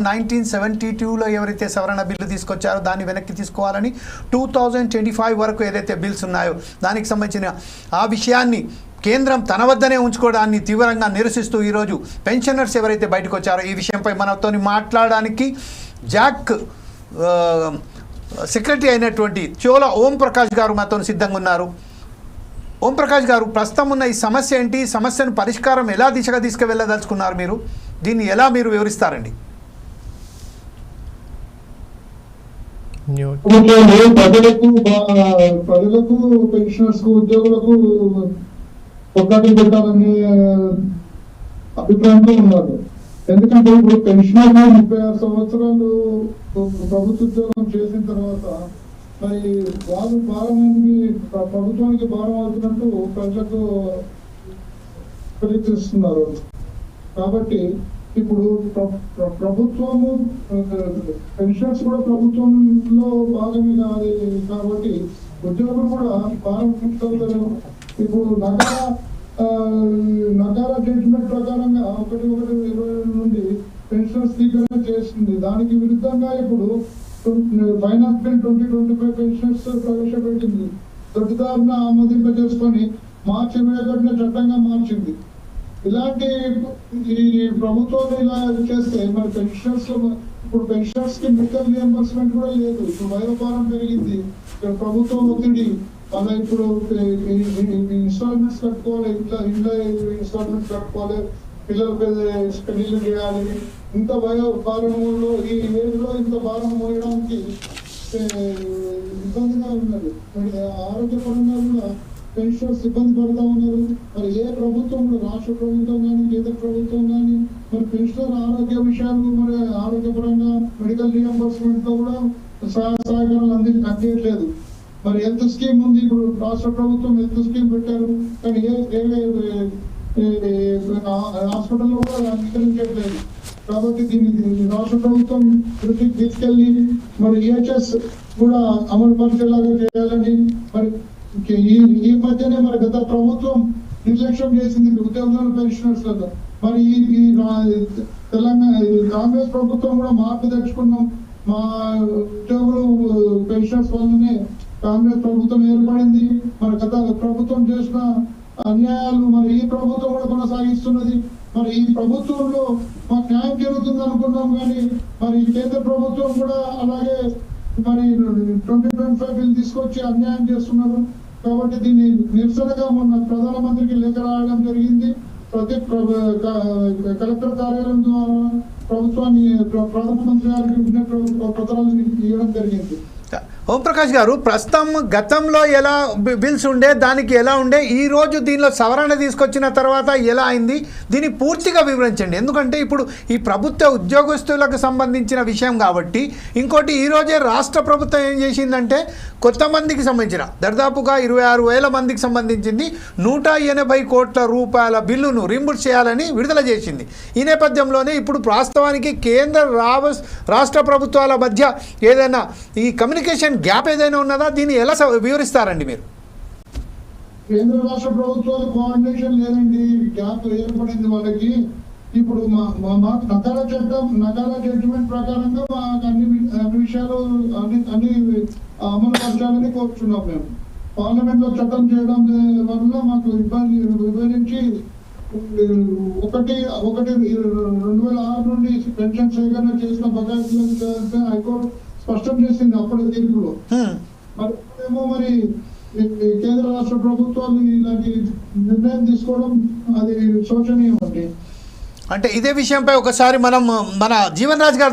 1972లో ఎవరైతే సవరణ బిల్లు తీసుకొచ్చారో దాన్ని వెనక్కి తీసుకోవాలని 2025 వరకు ఏదైతే బిల్స్ ఉన్నాయో దానికి సంబంధించిన ఆ విషయాన్ని కేంద్రం తన వద్దనే ఉంచుకోవడాన్ని తీవ్రంగా నిరసిస్తూ ఈరోజు పెన్షనర్స్ ఎవరైతే బయటకు వచ్చారో ఈ విషయంపై మనతో మాట్లాడడానికి జాక్ సెక్రటరీ అయినటువంటి చోళ ఓం ప్రకాష్ గారు మనతో సిద్ధంగా ఉన్నారు. ఓం ప్రకాష్ గారు, ప్రస్తుతం ఉన్న ఈ సమస్య ఏంటి, సమస్యను పరిష్కారం ఎలా దిశగా తీసుకువెళ్ళదలుచుకున్నారు, మీరు దీన్ని ఎలా మీరు వివరిస్తారండి? ప్రజలకు పెన్షనర్స్ కు ఉద్యోగులకు ఒక్కటి పెట్టాలనే అభిప్రాయంతో ఉన్నారు. ఎందుకంటే ఇప్పుడు పెన్షనర్ 36 సంవత్సరాలు ప్రభుత్వ ఉద్యోగం చేసిన తర్వాత మరి వాళ్ళు భారానికి ప్రభుత్వానికి భారం అవుతున్నట్టు ప్రజలకు ప్రయత్నిస్తున్నారు. కాబట్టి ఇప్పుడు ప్రభుత్వము పెన్షన్స్ కూడా ప్రభుత్వంలో భాగమే కాదు కాబట్టి ఉద్యోగులు కూడా భారం చూస్తారు. ఇప్పుడు నగర జడ్జిమెంట్ ప్రకారంగా 1/1/22 నుండి పెన్షన్స్ స్వీకరణ చేస్తుంది. దానికి విరుద్ధంగా ఇప్పుడు ఫైనాన్స్ బిల్ 2025 పెన్షన్స్ ప్రవేశపెట్టింది. దొడ్డిదారులను ఆమోదింపజేసుకొని మార్చి 21న చట్టంగా మార్చింది. ఇలాంటి ఈ ప్రభుత్వం ఇలా చేస్తే మరి పెన్షనర్స్ ఇప్పుడు పెన్షనర్స్ కి మెడికల్ రియంబర్స్మెంట్ కూడా లేదు. ఇప్పుడు వైరభారం పెరిగింది, ప్రభుత్వం ఒత్తిడి, అలా ఇప్పుడు ఇన్స్టాల్మెంట్స్ కట్టుకోవాలి, ఇంట్లో ఇన్స్టాల్మెంట్స్ కట్టుకోవాలి, పిల్లల పెళ్లిళ్ళు చేయాలి. ఇంత భారంలో ఈ ఏజ్ లో ఇంత భారం మోయడానికి ఇబ్బందిగా ఉన్నది. మరి ఆరోగ్యపరంగా కూడా పెన్షనర్స్ ఇబ్బంది పడుతూ ఉన్నారు. మరి ఏ ప్రభుత్వం కూడా, రాష్ట్ర ప్రభుత్వం కానీ కేంద్ర ప్రభుత్వం కానీ మరి పెన్షనర్ ఆరోగ్య విషయాలు మరి ఆరోగ్యపరంగా మెడికల్ రియంబర్స్మెంట్ తో కూడా సహకారాలు అందించట్లేదు. మరి హెల్త్ స్కీమ్ ఉంది, ఇప్పుడు రాష్ట్ర ప్రభుత్వం హెల్త్ స్కీమ్ పెట్టారు, కానీ హాస్పిటల్లో కూడా అంగీకరించట్లేదు. కాబట్టి దీన్ని రాష్ట్ర ప్రభుత్వం దృష్టికి తీసుకెళ్లి మరి ఈహెచ్ఎస్ కూడా అమలు పరిచేలాగా చేయాలని, మరి ఈ మధ్యనే మరి గత ప్రభుత్వం నిర్లక్ష్యం చేసింది ఉద్యోగులు పెన్షనర్స్ కదా. మరి ఈ తెలంగాణ కాంగ్రెస్ ప్రభుత్వం కూడా మార్పు తెచ్చుకున్నాం, మా ఉద్యోగులు పెన్షనర్స్ వల్లనే కాంగ్రెస్ ప్రభుత్వం ఏర్పడింది. మరి గత ప్రభుత్వం చేసిన అన్యాయాలు మరి ఈ ప్రభుత్వం కూడా కొనసాగిస్తున్నది. మరి ఈ ప్రభుత్వంలో మాకు న్యాయం జరుగుతుంది అనుకున్నాం, కానీ మరి కేంద్ర ప్రభుత్వం కూడా అలాగే మరి 2025 బిల్ తీసుకొచ్చి అన్యాయం చేస్తున్నారు. కాబట్టి దీన్ని నిరసనగా మొన్న ప్రధానమంత్రికి లేఖ రాయడం జరిగింది. ప్రతి కలెక్టర్ కార్యాలయం ద్వారా ప్రభుత్వాన్ని ప్రధానమంత్రి గారికి విజ్ఞప్తి పత్రాలు ఇవ్వడం జరిగింది. ఓం ప్రకాష్ గారు, ప్రస్తుతం గతంలో ఎలా బిల్స్ ఉండే, దానికి ఎలా ఉండే, ఈ రోజు దీనిలో సవరణ తీసుకొచ్చిన తర్వాత ఎలా అయింది, దీన్ని పూర్తిగా వివరించండి. ఎందుకంటే ఇప్పుడు ఈ ప్రభుత్వ ఉద్యోగస్తులకు సంబంధించిన విషయం కాబట్టి. ఇంకోటి, ఈరోజే రాష్ట్ర ప్రభుత్వం ఏం చేసిందంటే కొత్త మందికి సంబంధించిన దాదాపుగా 26,000 మందికి సంబంధించింది 180 కోట్ల రూపాయల బిల్లును రీంబర్స్ చేయాలని విడుదల చేసింది. ఈ నేపథ్యంలోనే ఇప్పుడు వాస్తవానికి కేంద్ర రాష్ట్ర ప్రభుత్వాల మధ్య ఏదైనా ఈ కమ్యూనికేషన్ గ్యాప్ ఏదైనా ఉన్నదా, దీన్ని ఎలా వివరిస్తారండి మీరు? కేంద్ర రాష్ట్ర ప్రభుత్వాల కోఆర్డినేషన్ లేదండి, గ్యాప్ ఏర్పడింది వాళ్ళకి. ఇప్పుడు మాకు నకాల జడ్జిమెంట్ ప్రకారంగా మాకు అన్ని విషయాలు అన్ని అమలు పరచాలని కోరుచున్నాం. మేము పార్లమెంట్ లో చట్టం చేయడం వల్ల మాకు ఇబ్బంది విభజించి 1/1/2006 నుండి పెన్షన్ సేకరణ చేసిన బకాయిలను హైకోర్టు స్పష్టం చేసింది అప్పటి తీర్పులో. మరి ఏమో మరి కేంద్ర రాష్ట్ర ప్రభుత్వాలు ఇలాంటి నిర్ణయం తీసుకోవడం అది శోచనీయం అండి. అంటే ఇదే విషయంపై ఒకసారి మనం మన జీవన్ రాజ్ గారు